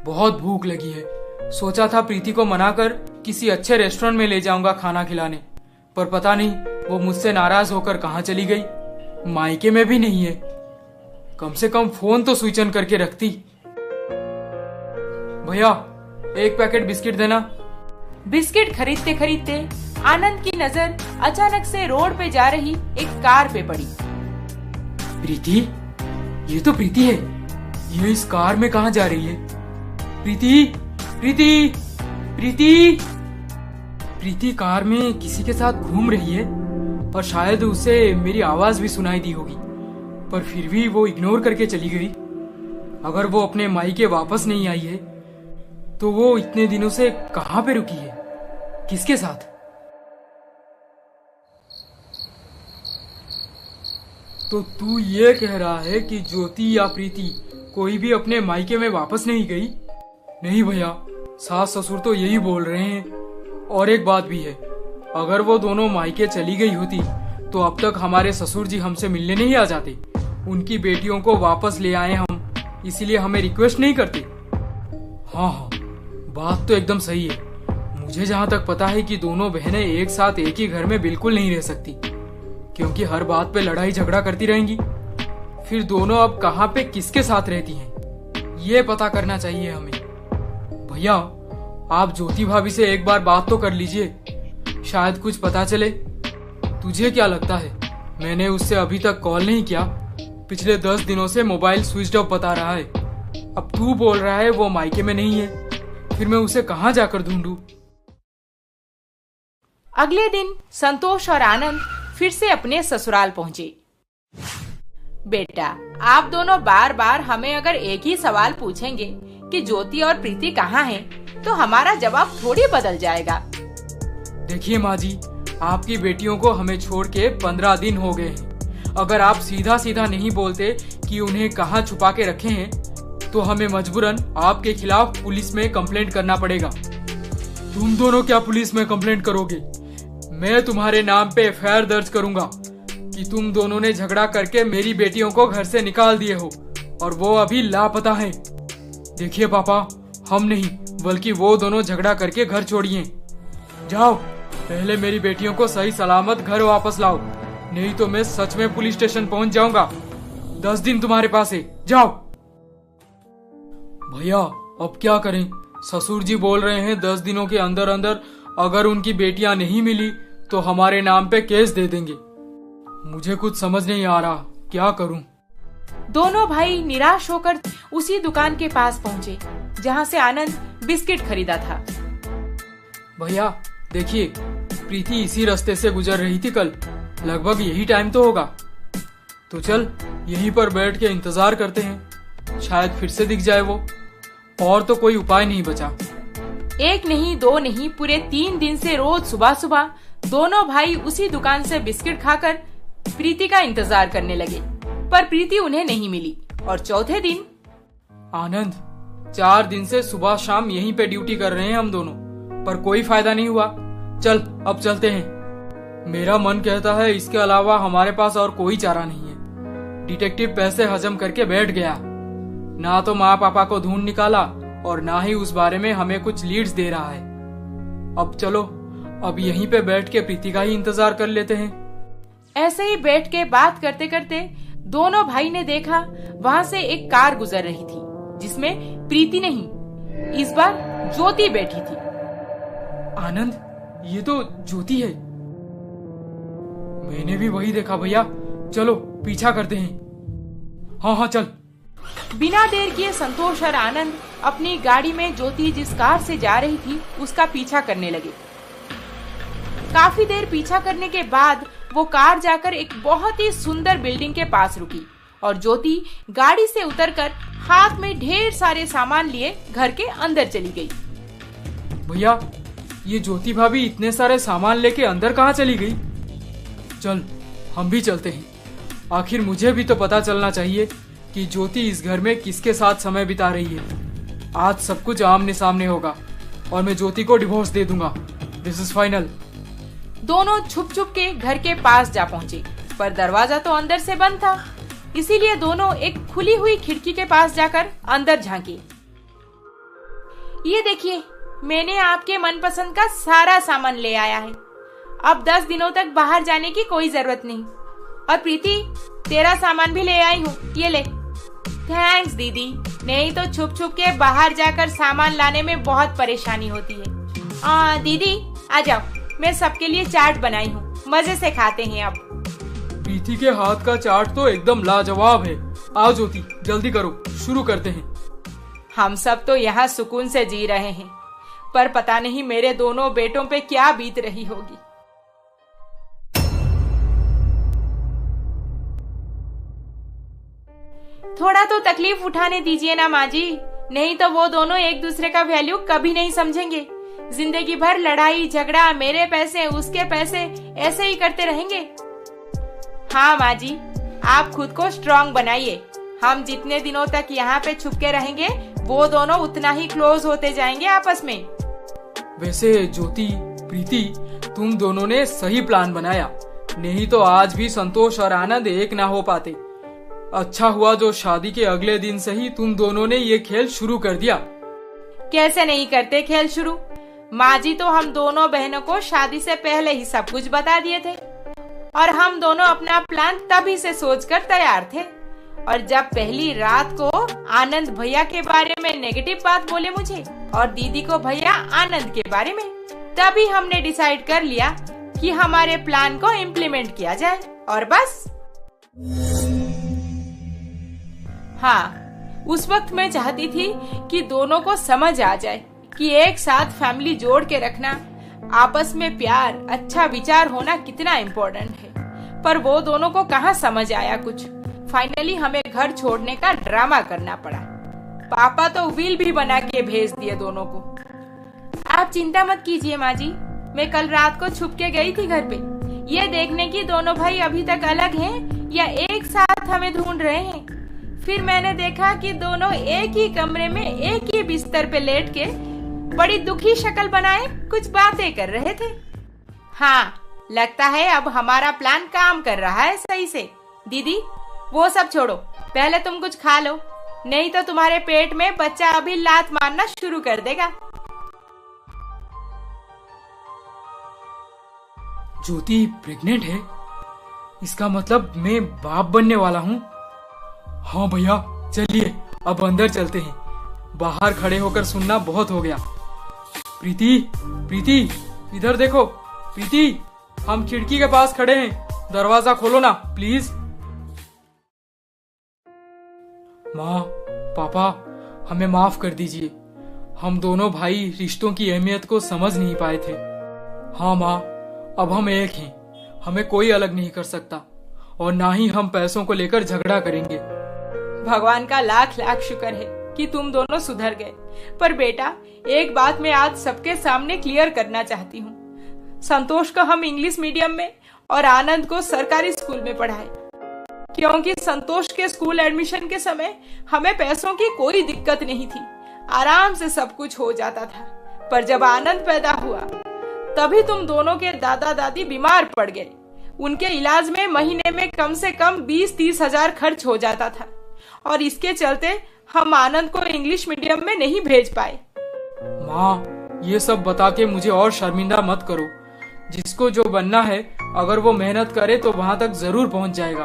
बहुत भूख लगी है। सोचा था प्रीति को मनाकर किसी अच्छे रेस्टोरेंट में ले जाऊंगा खाना खिलाने, पर पता नहीं वो मुझसे नाराज होकर कहाँ चली गई। मायके में भी नहीं है। कम से कम फोन तो स्विच ऑन करके रखती। भैया, एक पैकेट बिस्किट देना। बिस्किट खरीदते खरीदते आनंद की नजर अचानक से रोड पे जा रही एक कार पे पड़ी। प्रीति, ये तो प्रीति है। ये इस कार में कहाँ जा रही है? प्रीति, प्रीति, प्रीति। प्रीति कार में किसी के साथ घूम रही है और शायद उसे मेरी आवाज भी सुनाई दी होगी, पर फिर भी वो इग्नोर करके चली गई। अगर वो अपने मायके वापस नहीं आई है तो वो इतने दिनों से कहाँ पे रुकी है, किसके साथ? तो तू ये कह रहा है कि ज्योति या प्रीति कोई भी अपने मायके में वापस नहीं गई? नहीं भैया, सास ससुर तो यही बोल रहे हैं। और एक बात भी है, अगर वो दोनों मायके चली गई होती तो अब तक हमारे ससुर जी हमसे मिलने नहीं आ जाते। उनकी बेटियों को वापस ले आए हम, इसीलिए हमें रिक्वेस्ट नहीं करते। हाँ हाँ, बात तो एकदम सही है। मुझे जहाँ तक पता है कि दोनों बहनें एक साथ एक ही घर में बिल्कुल नहीं रह सकती, क्योंकि हर बात पे लड़ाई झगड़ा करती रहेंगी। फिर दोनों अब कहाँ पे किसके साथ रहती हैं, ये पता करना चाहिए हमें। भैया, आप ज्योति भाभी से एक बार बात तो कर लीजिए, शायद कुछ पता चले। तुझे क्या लगता है, मैंने उससे अभी तक कॉल नहीं किया। पिछले 10 दिनों से मोबाइल स्विच ऑफ बता रहा है। अब तू बोल रहा है वो मायके में नहीं है, फिर मैं उसे कहाँ जाकर ढूंढूं? अगले दिन संतोष और आनंद फिर से अपने ससुराल पहुंचे। बेटा, आप दोनों बार बार हमें अगर एक ही सवाल पूछेंगे कि ज्योति और प्रीति कहाँ हैं, तो हमारा जवाब थोड़ी बदल जाएगा। देखिए माँ जी, आपकी बेटियों को हमें छोड़ के 15 दिन हो गए हैं। अगर आप सीधा सीधा नहीं बोलते कि उन्हें कहाँ छुपा के रखे हैं, तो हमें मजबूरन आपके खिलाफ पुलिस में कंप्लेंट करना पड़ेगा। तुम दोनों क्या पुलिस में कंप्लेंट करोगे? मैं तुम्हारे नाम पे एफआईआर दर्ज करूंगा कि तुम दोनों ने झगड़ा करके मेरी बेटियों को घर से निकाल दिए हो और वो अभी लापता हैं। देखिए पापा, हम नहीं बल्कि वो दोनों झगड़ा करके घर छोड़िए। जाओ, पहले मेरी बेटियों को सही सलामत घर वापस लाओ, नहीं तो मैं सच में पुलिस स्टेशन पहुंच जाऊंगा। 10 दिन तुम्हारे पास है, जाओ। भैया, अब क्या करें? ससुर जी बोल रहे हैं 10 दिनों के अंदर अंदर अगर उनकी बेटियां नहीं मिली तो हमारे नाम पे केस दे देंगे। मुझे कुछ समझ नहीं आ रहा, क्या करूं? दोनों भाई निराश होकर उसी दुकान के पास पहुंचे जहां से आनंद बिस्किट खरीदा था। भैया देखिए, प्रीति इसी रास्ते से गुजर रही थी कल, लगभग यही टाइम तो होगा। तो चल यहीं पर बैठ के इंतजार करते हैं, शायद फिर से दिख जाए वो। और तो कोई उपाय नहीं बचा। एक नहीं, दो नहीं, पूरे 3 दिन से रोज सुबह सुबह दोनों भाई उसी दुकान से बिस्किट खाकर प्रीति का इंतजार करने लगे, पर प्रीति उन्हें नहीं मिली। और चौथे दिन, आनंद, 4 दिन से सुबह शाम यहीं पे ड्यूटी कर रहे हैं हम दोनों, पर कोई फायदा नहीं हुआ। चल अब चलते हैं। मेरा मन कहता है इसके अलावा हमारे पास और कोई चारा नहीं है। डिटेक्टिव पैसे हजम करके बैठ गया, ना तो माँ पापा को ढूंढ निकाला और ना ही उस बारे में हमें कुछ लीड्स दे रहा है। अब चलो, अब यहीं पे बैठ के प्रीति का ही इंतजार कर लेते हैं। ऐसे ही बैठ के बात करते करते दोनों भाई ने देखा वहाँ से एक कार गुजर रही थी, जिसमें प्रीति नहीं, इस बार ज्योति बैठी थी। आनंद, ये तो ज्योति है। मैंने भी वही देखा भैया, चलो पीछा करते हैं। हाँ हाँ चल। बिना देर किए संतोष और आनंद अपनी गाड़ी में ज्योति जिस कार से जा रही थी उसका पीछा करने लगे। काफी देर पीछा करने के बाद वो कार जाकर एक बहुत ही सुंदर बिल्डिंग के पास रुकी और ज्योति गाड़ी से उतरकर हाथ में ढेर सारे सामान लिए घर के अंदर चली गई। भैया, ये ज्योति भाभी इतने सारे सामान लेके अंदर कहाँ चली गई? चल हम भी चलते हैं। आखिर मुझे भी तो पता चलना चाहिए कि ज्योति इस घर में किसके साथ समय बिता रही है। आज सब कुछ आमने सामने होगा और मैं ज्योति को डिवोर्स दे दूंगा। This is final. दोनों छुप छुप के घर के पास जा पहुंचे, पर दरवाजा तो अंदर से बंद था, इसीलिए दोनों एक खुली हुई खिड़की के पास जाकर अंदर झांके। ये देखिए, मैंने आपके मनपसंद का सारा सामान ले आया है। अब 10 दिनों तक बाहर जाने की कोई जरूरत नहीं। और प्रीति, तेरा सामान भी ले आई हूँ, ये ले। थैंक्स दीदी, नहीं तो छुप छुप के बाहर जाकर सामान लाने में बहुत परेशानी होती है। दीदी आ जाओ, मैं सबके लिए चाट बनाई हूँ, मजे से खाते हैं अब। प्रीति के हाथ का चाट तो एकदम लाजवाब है। आओ ज्योति, जल्दी करो, शुरू करते हैं। हम सब तो यहाँ सुकून से जी रहे हैं, पर पता नहीं मेरे दोनों बेटों पे क्या बीत रही होगी। थोड़ा तो तकलीफ उठाने दीजिए ना माँ जी, नहीं तो वो दोनों एक दूसरे का वैल्यू कभी नहीं समझेंगे। जिंदगी भर लड़ाई झगड़ा, मेरे पैसे उसके पैसे, ऐसे ही करते रहेंगे। हाँ माँ जी, आप खुद को स्ट्रांग बनाइए। हम जितने दिनों तक यहाँ पे छुप के रहेंगे, वो दोनों उतना ही क्लोज होते जाएंगे आपस में। वैसे ज्योति, प्रीति, तुम दोनों ने सही प्लान बनाया, नहीं तो आज भी संतोष और आनंद एक ना हो पाते। अच्छा हुआ जो शादी के अगले दिन से ही तुम दोनों ने ये खेल शुरू कर दिया। कैसे नहीं करते खेल शुरू? माँ जी तो हम दोनों बहनों को शादी से पहले ही सब कुछ बता दिए थे, और हम दोनों अपना प्लान तभी से सोचकर तैयार थे। और जब पहली रात को आनंद भैया के बारे में नेगेटिव बात बोले मुझे, और दीदी को भैया आनंद के बारे में, तभी हमने डिसाइड कर लिया कि हमारे प्लान को इम्प्लीमेंट किया जाए। और बस हाँ, उस वक्त मैं चाहती थी कि दोनों को समझ आ जाए कि एक साथ फैमिली जोड़ के रखना, आपस में प्यार, अच्छा विचार होना कितना इम्पोर्टेंट है। पर वो दोनों को कहाँ समझ आया कुछ। फाइनली हमें घर छोड़ने का ड्रामा करना पड़ा। पापा तो व्हील भी बना के भेज दिए दोनों को। आप चिंता मत कीजिए माँ जी, मैं कल रात को छुप के गई थी घर पे, ये देखने की दोनों भाई अभी तक अलग हैं या एक साथ हमें ढूंढ रहे हैं। फिर मैंने देखा कि दोनों एक ही कमरे में एक ही बिस्तर पे लेट के बड़ी दुखी शक्ल बनाए कुछ बातें कर रहे थे। हाँ, लगता है अब हमारा प्लान काम कर रहा है सही से। दीदी, वो सब छोड़ो, पहले तुम कुछ खा लो, नहीं तो तुम्हारे पेट में बच्चा अभी लात मारना शुरू कर देगा। ज्योति प्रेग्नेंट है, इसका मतलब मैं बाप बनने वाला हूँ। हाँ भैया, चलिए अब अंदर चलते हैं, बाहर खड़े होकर सुनना बहुत हो गया। प्रीति, प्रीति, इधर देखो। प्रीति, हम खिड़की के पास खड़े हैं, दरवाजा खोलो ना प्लीज। माँ, पापा, हमें माफ कर दीजिए, हम दोनों भाई रिश्तों की अहमियत को समझ नहीं पाए थे। हाँ माँ, अब हम एक हैं, हमें कोई अलग नहीं कर सकता, और ना ही हम पैसों को लेकर झगड़ा करेंगे। भगवान का लाख लाख शुक्र है कि तुम दोनों सुधर गए। पर बेटा, एक बात मैं आज सबके सामने क्लियर करना चाहती हूँ। संतोष को हम इंग्लिश मीडियम में और आनंद को सरकारी स्कूल में पढ़ाए, क्योंकि संतोष के स्कूल एडमिशन के समय हमें पैसों की कोई दिक्कत नहीं थी, आराम से सब कुछ हो जाता था। पर जब आनंद पैदा हुआ, तभी तुम दोनों के दादा दादी बीमार पड़ गए। उनके इलाज में महीने में कम से कम 20-30 हजार खर्च हो जाता था, और इसके चलते हम आनंद को इंग्लिश मीडियम में नहीं भेज पाए। माँ, ये सब बता के मुझे और शर्मिंदा मत करो। जिसको जो बनना है, अगर वो मेहनत करे तो वहाँ तक जरूर पहुँच जाएगा।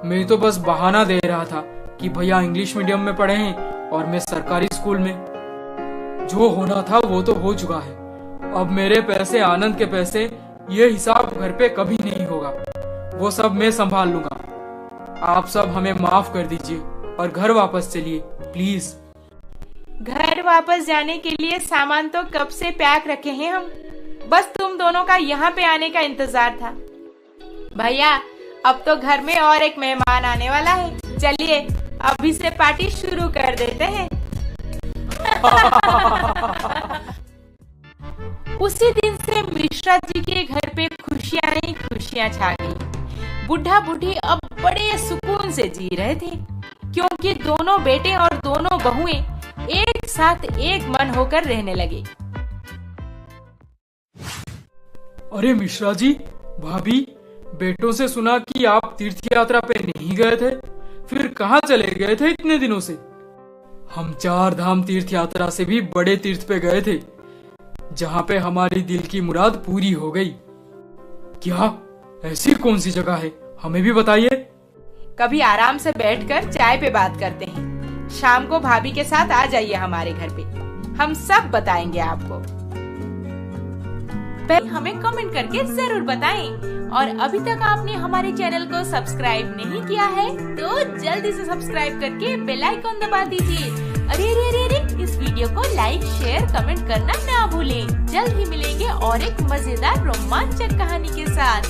मैं तो बस बहाना दे रहा था कि भैया इंग्लिश मीडियम में पढ़े हैं और मैं सरकारी स्कूल में। जो होना था वो तो हो चुका है। अब मेरे पैसे, आनंद के पैसे, ये हिसाब घर पे कभी नहीं होगा। वो सब मैं संभाल लूंगा। आप सब हमें माफ कर दीजिए और घर वापस चलिए प्लीज। घर वापस जाने के लिए सामान तो कब से पैक रखे हैं हम, बस तुम दोनों का यहाँ पे आने का इंतजार था। भैया, अब तो घर में और एक मेहमान आने वाला है, चलिए अभी से पार्टी शुरू कर देते हैं। उसी दिन से मिश्रा जी के घर पे खुशियां ही खुशियां छा गई। बुढ़ा बुढ़ी अब बड़े सुकून से जी रहे थे, क्योंकि दोनों बेटे और दोनों बहुएं एक साथ एक मन होकर रहने लगे। अरे मिश्रा जी, भाभी, बेटों से सुना कि आप तीर्थ यात्रा पे नहीं गए थे, फिर कहाँ चले गए थे इतने दिनों से? हम 4 धाम तीर्थ यात्रा से भी बड़े तीर्थ पे गए थे, जहाँ पे हमारी दिल की मुराद पूरी हो गई। क्या ऐसी कौन सी जगह है, हमें भी बताइए। कभी आराम से बैठकर चाय पे बात करते हैं। शाम को भाभी के साथ आ जाइए हमारे घर पे, हम सब बताएंगे आपको। हमें कमेंट करके जरूर बताएं। और अभी तक आपने हमारे चैनल को सब्सक्राइब नहीं किया है तो जल्दी से सब्सक्राइब करके बेल आइकन दबा दीजिए। अरे अरे अरे अरे, इस वीडियो को लाइक शेयर कमेंट करना ना भूलें। जल्द ही मिलेंगे और एक मजेदार रोमांचक कहानी के साथ।